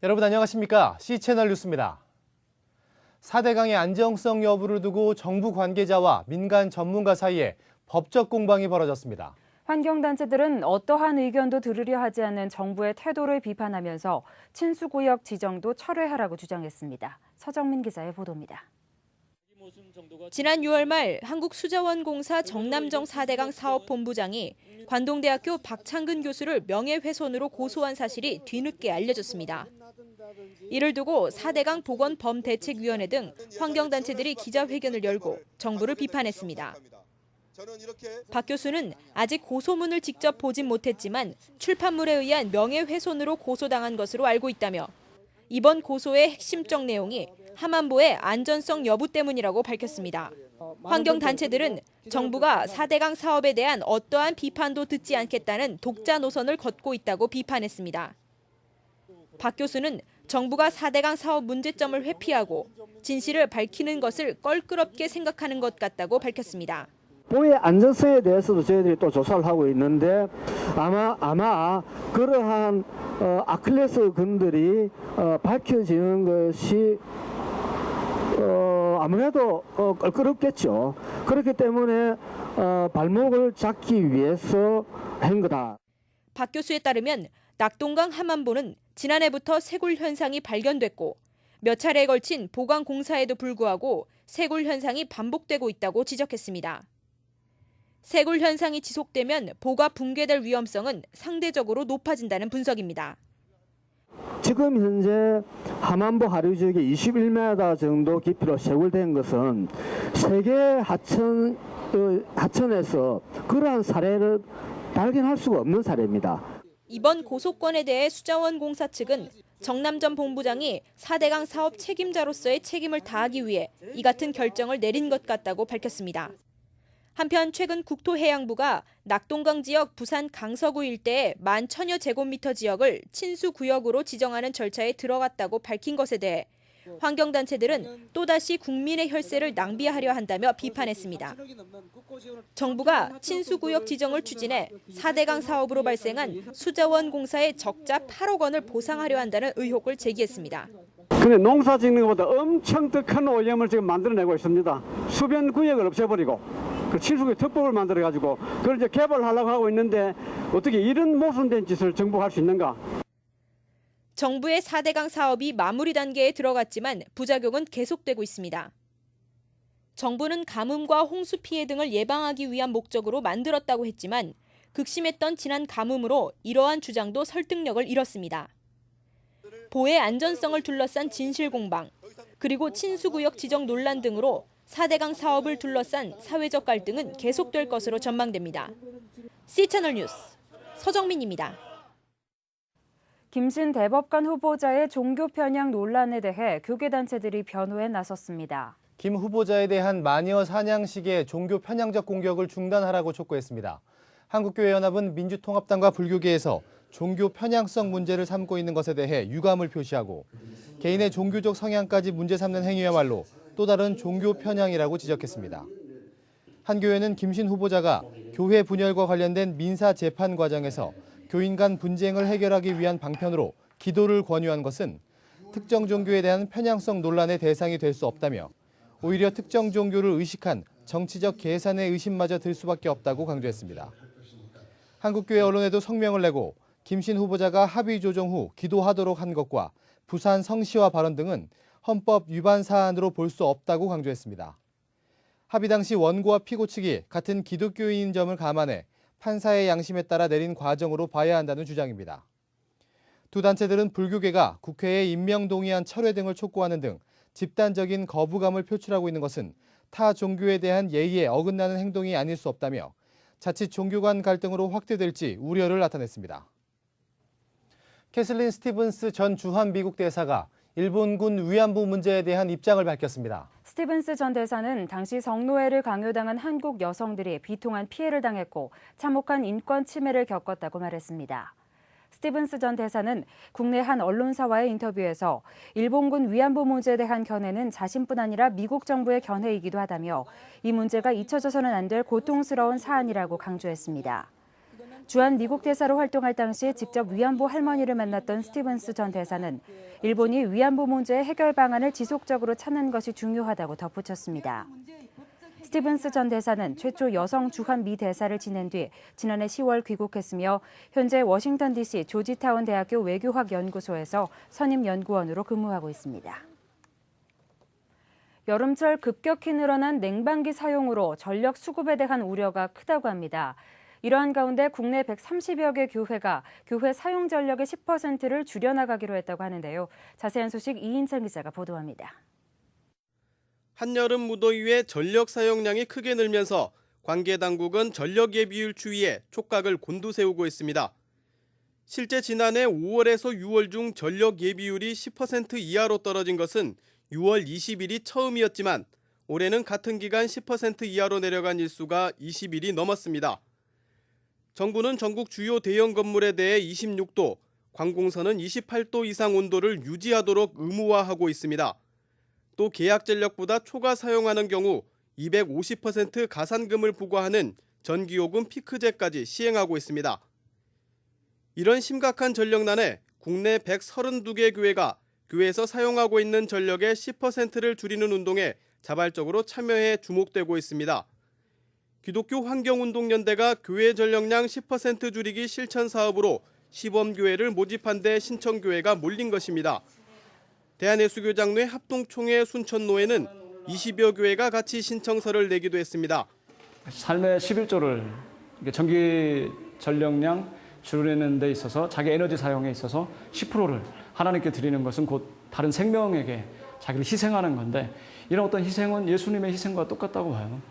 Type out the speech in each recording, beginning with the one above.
여러분 안녕하십니까? C채널 뉴스입니다. 4대강의 안정성 여부를 두고 정부 관계자와 민간 전문가 사이에 법적 공방이 벌어졌습니다. 환경단체들은 어떠한 의견도 들으려 하지 않는 정부의 태도를 비판하면서 친수구역 지정도 철회하라고 주장했습니다. 서정민 기자의 보도입니다. 지난 6월 말 한국수자원공사 정남정 4대강 사업본부장이 관동대학교 박창근 교수를 명예훼손으로 고소한 사실이 뒤늦게 알려졌습니다. 이를 두고 4대강 보건범대책위원회 등 환경단체들이 기자회견을 열고 정부를 비판했습니다. 박 교수는 아직 고소문을 직접 보진 못했지만 출판물에 의한 명예훼손으로 고소당한 것으로 알고 있다며 이번 고소의 핵심적 내용이 함안보의 안전성 여부 때문이라고 밝혔습니다. 환경단체들은 정부가 4대강 사업에 대한 어떠한 비판도 듣지 않겠다는 독자 노선을 걷고 있다고 비판했습니다. 박 교수는 정부가 4대강 사업 문제점을 회피하고 진실을 밝히는 것을 껄끄럽게 생각하는 것 같다고 밝혔습니다. 보의 안전성에 대해서도 저희들이 또 조사를 하고 있는데 아마 그러한 아킬레스 건들이 밝혀지는 것이 아무래도 껄끄럽겠죠. 그렇기 때문에 발목을 잡기 위해서 한 거다. 박 교수에 따르면 낙동강 함안보는 지난해부터 쇄골 현상이 발견됐고 몇 차례에 걸친 보강 공사에도 불구하고 쇄골 현상이 반복되고 있다고 지적했습니다. 쇄골 현상이 지속되면 보가 붕괴될 위험성은 상대적으로 높아진다는 분석입니다. 지금 현재 함안보 하류 지역에 21m 정도 깊이로 쇄골된 것은 세계 하천에서 그러한 사례를 발견할 수가 없는 사례입니다. 이번 고소건에 대해 수자원공사 측은 정남전 본부장이 4대강 사업 책임자로서의 책임을 다하기 위해 이 같은 결정을 내린 것 같다고 밝혔습니다. 한편 최근 국토해양부가 낙동강 지역 부산 강서구 일대의 11,000여 제곱미터 지역을 친수구역으로 지정하는 절차에 들어갔다고 밝힌 것에 대해 환경단체들은 또다시 국민의 혈세를 낭비하려 한다며 비판했습니다. 정부가 친수구역 지정을 추진해 4대강 사업으로 발생한 수자원공사의 적자 8억 원을 보상하려 한다는 의혹을 제기했습니다. 근데 농사 짓는 것보다 엄청 더 큰 오염을 지금 만들어내고 있습니다. 수변 구역을 없애버리고 그 친수구역 특법을 만들어가지고 그걸 이제 개발하려고 하고 있는데 어떻게 이런 모순된 짓을 정부가 할 수 있는가? 정부의 4대강 사업이 마무리 단계에 들어갔지만 부작용은 계속되고 있습니다. 정부는 가뭄과 홍수 피해 등을 예방하기 위한 목적으로 만들었다고 했지만 극심했던 지난 가뭄으로 이러한 주장도 설득력을 잃었습니다. 보의 안전성을 둘러싼 진실 공방, 그리고 친수구역 지정 논란 등으로 4대강 사업을 둘러싼 사회적 갈등은 계속될 것으로 전망됩니다. C채널 뉴스 서정민입니다. 김신 대법관 후보자의 종교 편향 논란에 대해 교계단체들이 변호에 나섰습니다. 김 후보자에 대한 마녀 사냥식의 종교 편향적 공격을 중단하라고 촉구했습니다. 한국교회연합은 민주통합당과 불교계에서 종교 편향성 문제를 삼고 있는 것에 대해 유감을 표시하고 개인의 종교적 성향까지 문제 삼는 행위야말로 또 다른 종교 편향이라고 지적했습니다. 한 교회는 김신 후보자가 교회 분열과 관련된 민사 재판 과정에서 교인 간 분쟁을 해결하기 위한 방편으로 기도를 권유한 것은 특정 종교에 대한 편향성 논란의 대상이 될 수 없다며 오히려 특정 종교를 의식한 정치적 계산의 의심마저 들 수밖에 없다고 강조했습니다. 한국교회 언론에도 성명을 내고 김신 후보자가 합의 조정 후 기도하도록 한 것과 부산 성시화 발언 등은 헌법 위반 사안으로 볼 수 없다고 강조했습니다. 합의 당시 원고와 피고 측이 같은 기독교인인 점을 감안해 판사의 양심에 따라 내린 과정으로 봐야 한다는 주장입니다. 두 단체들은 불교계가 국회에 임명동의안 철회 등을 촉구하는 등 집단적인 거부감을 표출하고 있는 것은 타 종교에 대한 예의에 어긋나는 행동이 아닐 수 없다며 자칫 종교 간 갈등으로 확대될지 우려를 나타냈습니다. 캐슬린 스티븐스 전 주한 미국 대사가 일본군 위안부 문제에 대한 입장을 밝혔습니다. 스티븐스 전 대사는 당시 성노예를 강요당한 한국 여성들이 비통한 피해를 당했고 참혹한 인권 침해를 겪었다고 말했습니다. 스티븐스 전 대사는 국내 한 언론사와의 인터뷰에서 일본군 위안부 문제에 대한 견해는 자신뿐 아니라 미국 정부의 견해이기도 하다며 이 문제가 잊혀져서는 안 될 고통스러운 사안이라고 강조했습니다. 주한 미국 대사로 활동할 당시 직접 위안부 할머니를 만났던 스티븐스 전 대사는 일본이 위안부 문제의 해결 방안을 지속적으로 찾는 것이 중요하다고 덧붙였습니다. 스티븐스 전 대사는 최초 여성 주한 미 대사를 지낸 뒤 지난해 10월 귀국했으며 현재 워싱턴 DC 조지타운 대학교 외교학 연구소에서 선임 연구원으로 근무하고 있습니다. 여름철 급격히 늘어난 냉방기 사용으로 전력 수급에 대한 우려가 크다고 합니다. 이러한 가운데 국내 130여 개 교회가 교회 사용 전력의 10%를 줄여나가기로 했다고 하는데요. 자세한 소식 이인찬 기자가 보도합니다. 한여름 무더위에 전력 사용량이 크게 늘면서 관계 당국은 전력 예비율 추이에 촉각을 곤두세우고 있습니다. 실제 지난해 5월에서 6월 중 전력 예비율이 10% 이하로 떨어진 것은 6월 20일이 처음이었지만 올해는 같은 기간 10% 이하로 내려간 일수가 20일이 넘었습니다. 정부는 전국 주요 대형 건물에 대해 26도, 관공서는 28도 이상 온도를 유지하도록 의무화하고 있습니다. 또 계약 전력보다 초과 사용하는 경우 250% 가산금을 부과하는 전기요금 피크제까지 시행하고 있습니다. 이런 심각한 전력난에 국내 132개 교회가 교회에서 사용하고 있는 전력의 10%를 줄이는 운동에 자발적으로 참여해 주목되고 있습니다. 기독교 환경운동연대가 교회 전력량 10% 줄이기 실천 사업으로 시범교회를 모집한 데 신청교회가 몰린 것입니다. 대한예수교장로회 합동총회 순천노회는 20여 교회가 같이 신청서를 내기도 했습니다. 삶의 11조를 전기 전력량 줄이는 데 있어서 자기 에너지 사용에 있어서 10%를 하나님께 드리는 것은 곧 다른 생명에게 자기를 희생하는 건데 이런 어떤 희생은 예수님의 희생과 똑같다고 봐요.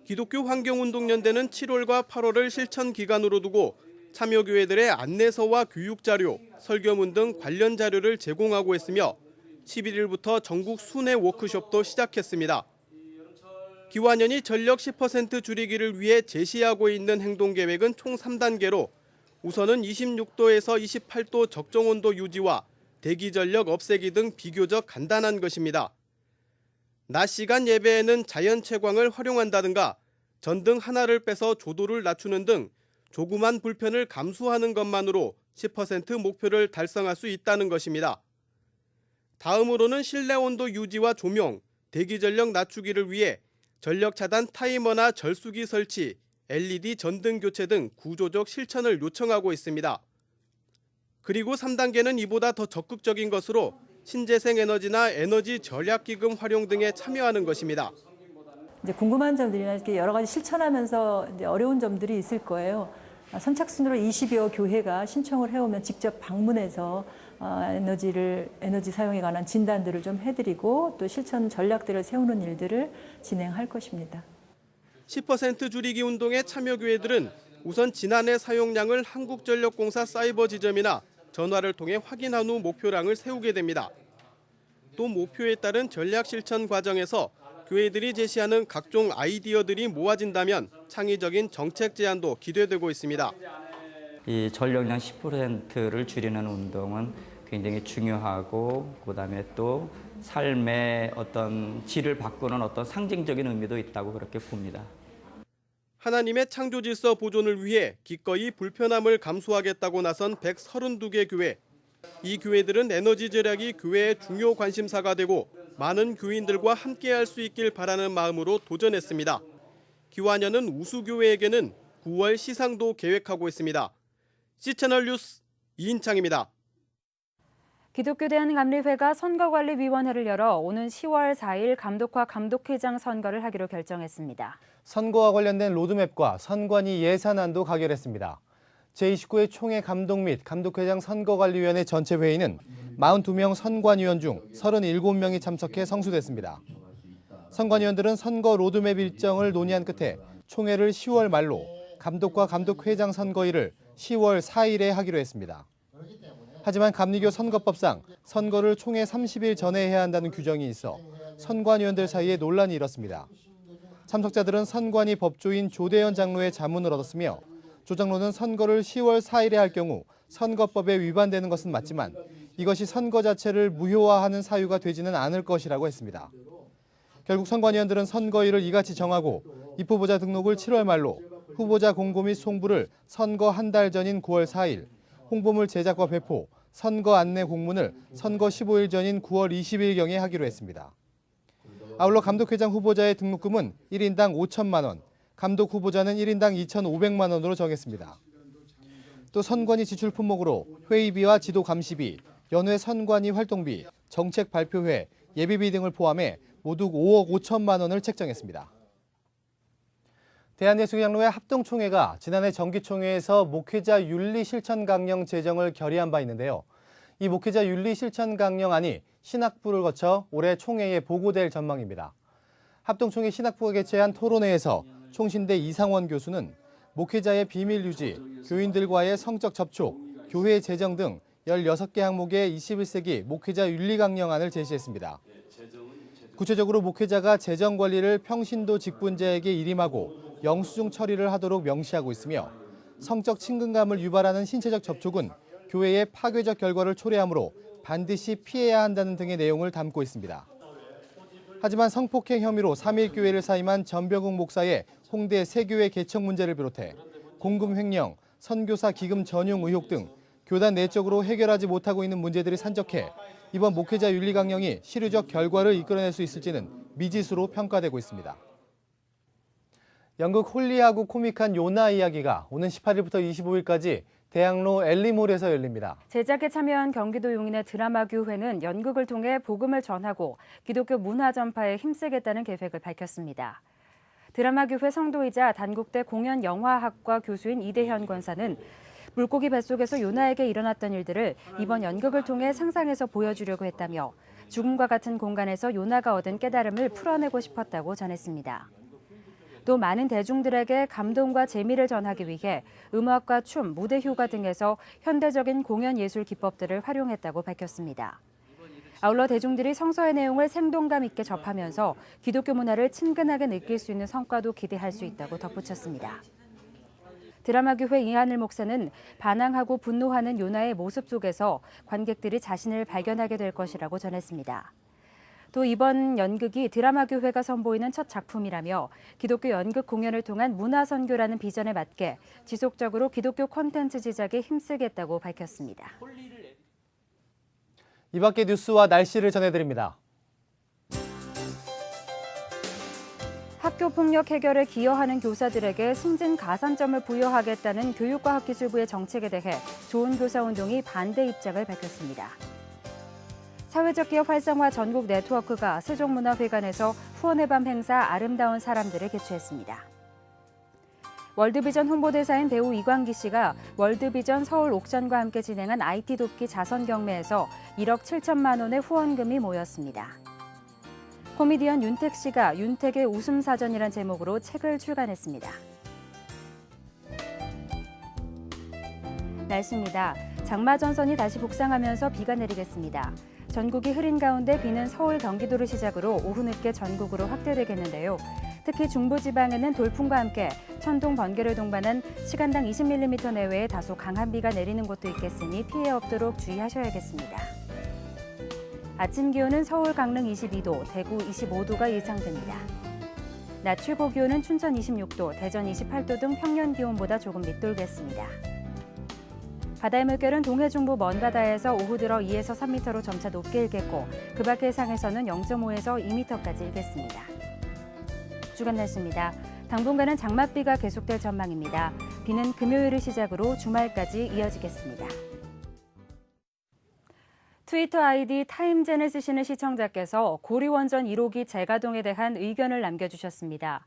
기독교 환경운동연대는 7월과 8월을 실천 기간으로 두고 참여교회들의 안내서와 교육자료, 설교문 등 관련 자료를 제공하고 있으며 11일부터 전국 순회 워크숍도 시작했습니다. 기완연이 전력 10% 줄이기를 위해 제시하고 있는 행동계획은 총 3단계로 우선은 26도에서 28도 적정온도 유지와 대기전력 없애기 등 비교적 간단한 것입니다. 낮 시간 예배에는 자연 채광을 활용한다든가 전등 하나를 빼서 조도를 낮추는 등 조그만 불편을 감수하는 것만으로 10% 목표를 달성할 수 있다는 것입니다. 다음으로는 실내 온도 유지와 조명, 대기전력 낮추기를 위해 전력 차단 타이머나 절수기 설치, LED 전등 교체 등 구조적 실천을 요청하고 있습니다. 그리고 3단계는 이보다 더 적극적인 것으로 신재생 에너지나 에너지 절약 기금 활용 등에 참여하는 것입니다. 이제 궁금한 점들이나 이렇게 여러 가지 실천하면서 이제 어려운 점들이 있을 거예요. 선착순으로 20여 교회가 신청을 해오면 직접 방문해서 에너지 사용에 관한 진단들을 좀 해드리고 또 실천 전략들을 세우는 일들을 진행할 것입니다. 10% 줄이기 운동에 참여교회들은 우선 지난해 사용량을 한국전력공사 사이버 지점이나 전화를 통해 확인한 후 목표량을 세우게 됩니다. 또 목표에 따른 전략 실천 과정에서 교회들이 제시하는 각종 아이디어들이 모아진다면 창의적인 정책 제안도 기대되고 있습니다. 이 전력량 10%를 줄이는 운동은 굉장히 중요하고 그다음에 또 삶의 어떤 질을 바꾸는 어떤 상징적인 의미도 있다고 그렇게 봅니다. 하나님의 창조 질서 보존을 위해 기꺼이 불편함을 감수하겠다고 나선 132개 교회. 이 교회들은 에너지 절약이 교회의 중요 관심사가 되고 많은 교인들과 함께할 수 있길 바라는 마음으로 도전했습니다. 기완연은 우수교회에게는 9월 시상도 계획하고 있습니다. C채널 뉴스 이인창입니다. 기독교 대한감리회가 선거관리위원회를 열어 오는 10월 4일 감독과 감독회장 선거를 하기로 결정했습니다. 선거와 관련된 로드맵과 선관위 예산안도 가결했습니다. 제29회 총회 감독 및 감독회장 선거관리위원회 전체 회의는 42명 선관위원 중 37명이 참석해 성수됐습니다. 선관위원들은 선거 로드맵 일정을 논의한 끝에 총회를 10월 말로, 감독과 감독회장 선거일을 10월 4일에 하기로 했습니다. 하지만 감리교 선거법상 선거를 총회 30일 전에 해야 한다는 규정이 있어 선관위원들 사이에 논란이 일었습니다. 참석자들은 선관위 법조인 조대현 장로의 자문을 얻었으며 조 장로는 선거를 10월 4일에 할 경우 선거법에 위반되는 것은 맞지만 이것이 선거 자체를 무효화하는 사유가 되지는 않을 것이라고 했습니다. 결국 선관위원들은 선거일을 이같이 정하고 입후보자 등록을 7월 말로, 후보자 공고 및 송부를 선거 한 달 전인 9월 4일, 홍보물 제작과 배포, 선거 안내 공문을 선거 15일 전인 9월 20일경에 하기로 했습니다. 아울러 감독회장 후보자의 등록금은 1인당 5천만 원, 감독 후보자는 1인당 2,500만 원으로 정했습니다. 또 선관위 지출 품목으로 회의비와 지도 감시비, 연회 선관위 활동비, 정책 발표회, 예비비 등을 포함해 모두 5억 5천만 원을 책정했습니다. 대한예술장로회 합동총회가 지난해 정기총회에서 목회자 윤리 실천 강령 제정을 결의한 바 있는데요. 이 목회자 윤리 실천 강령안이 신학부를 거쳐 올해 총회에 보고될 전망입니다. 합동총회 신학부가 개최한 토론회에서 총신대 이상원 교수는 목회자의 비밀 유지, 교인들과의 성적 접촉, 교회 재정 등 16개 항목의 21세기 목회자 윤리 강령안을 제시했습니다. 구체적으로 목회자가 재정 관리를 평신도 직분자에게 일임하고 영수증 처리를 하도록 명시하고 있으며 성적 친근감을 유발하는 신체적 접촉은 교회의 파괴적 결과를 초래하므로 반드시 피해야 한다는 등의 내용을 담고 있습니다. 하지만 성폭행 혐의로 3.1교회를 사임한 전병욱 목사의 홍대 새교회 개척 문제를 비롯해 공금 횡령, 선교사 기금 전용 의혹 등 교단 내적으로 해결하지 못하고 있는 문제들이 산적해 이번 목회자 윤리 강령이 실효적 결과를 이끌어낼 수 있을지는 미지수로 평가되고 있습니다. 영국 홀리하고 코믹한 요나 이야기가 오는 18일부터 25일까지 대학로 엘리몰에서 열립니다. 제작에 참여한 경기도 용인의 드라마교회는 연극을 통해 복음을 전하고 기독교 문화 전파에 힘쓰겠다는 계획을 밝혔습니다. 드라마교회 성도이자 단국대 공연영화학과 교수인 이대현 권사는 물고기 뱃속에서 요나에게 일어났던 일들을 이번 연극을 통해 상상해서 보여주려고 했다며 죽음과 같은 공간에서 요나가 얻은 깨달음을 풀어내고 싶었다고 전했습니다. 또 많은 대중들에게 감동과 재미를 전하기 위해 음악과 춤, 무대 효과 등에서 현대적인 공연 예술 기법들을 활용했다고 밝혔습니다. 아울러 대중들이 성서의 내용을 생동감 있게 접하면서 기독교 문화를 친근하게 느낄 수 있는 성과도 기대할 수 있다고 덧붙였습니다. 드라마교회 이하늘 목사는 반항하고 분노하는 요나의 모습 속에서 관객들이 자신을 발견하게 될 것이라고 전했습니다. 또 이번 연극이 드라마교회가 선보이는 첫 작품이라며 기독교 연극 공연을 통한 문화선교라는 비전에 맞게 지속적으로 기독교 콘텐츠 제작에 힘쓰겠다고 밝혔습니다. 이 밖의 뉴스와 날씨를 전해드립니다. 학교폭력 해결에 기여하는 교사들에게 승진 가산점을 부여하겠다는 교육과학기술부의 정책에 대해 좋은교사운동이 반대 입장을 밝혔습니다. 사회적 기업 활성화 전국 네트워크가 세종문화회관에서 후원의 밤 행사 아름다운 사람들을 개최했습니다. 월드비전 홍보대사인 배우 이광기 씨가 월드비전 서울 옥션과 함께 진행한 IT 돕기 자선 경매에서 1억 7천만 원의 후원금이 모였습니다. 코미디언 윤택 씨가 윤택의 웃음사전이란 제목으로 책을 출간했습니다. 날씨입니다. 장마 전선이 다시 북상하면서 비가 내리겠습니다. 전국이 흐린 가운데 비는 서울, 경기도를 시작으로 오후 늦게 전국으로 확대되겠는데요. 특히 중부지방에는 돌풍과 함께 천둥, 번개를 동반한 시간당 20mm 내외의 다소 강한 비가 내리는 곳도 있겠으니 피해 없도록 주의하셔야겠습니다. 아침 기온은 서울, 강릉 22도, 대구 25도가 예상됩니다. 낮 최고 기온은 춘천 26도, 대전 28도 등 평년 기온보다 조금 밑돌겠습니다. 바다의 물결은 동해 중부 먼 바다에서 오후 들어 2에서 3m로 점차 높게 일겠고 그 밖의 해상에서는 0.5에서 2m까지 일겠습니다. 주간 날씨입니다. 당분간은 장맛비가 계속될 전망입니다. 비는 금요일을 시작으로 주말까지 이어지겠습니다. 트위터 아이디 타임젠을 쓰시는 시청자께서 고리원전 1호기 재가동에 대한 의견을 남겨주셨습니다.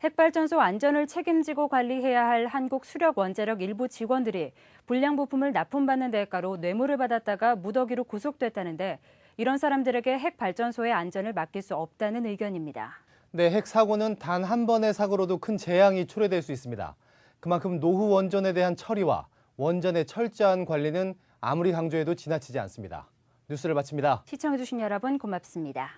핵발전소 안전을 책임지고 관리해야 할 한국수력원자력 일부 직원들이 불량 부품을 납품받는 대가로 뇌물을 받았다가 무더기로 구속됐다는데 이런 사람들에게 핵발전소의 안전을 맡길 수 없다는 의견입니다. 네, 핵사고는 단 한 번의 사고로도 큰 재앙이 초래될 수 있습니다. 그만큼 노후 원전에 대한 처리와 원전의 철저한 관리는 아무리 강조해도 지나치지 않습니다. 뉴스를 마칩니다. 시청해주신 여러분 고맙습니다.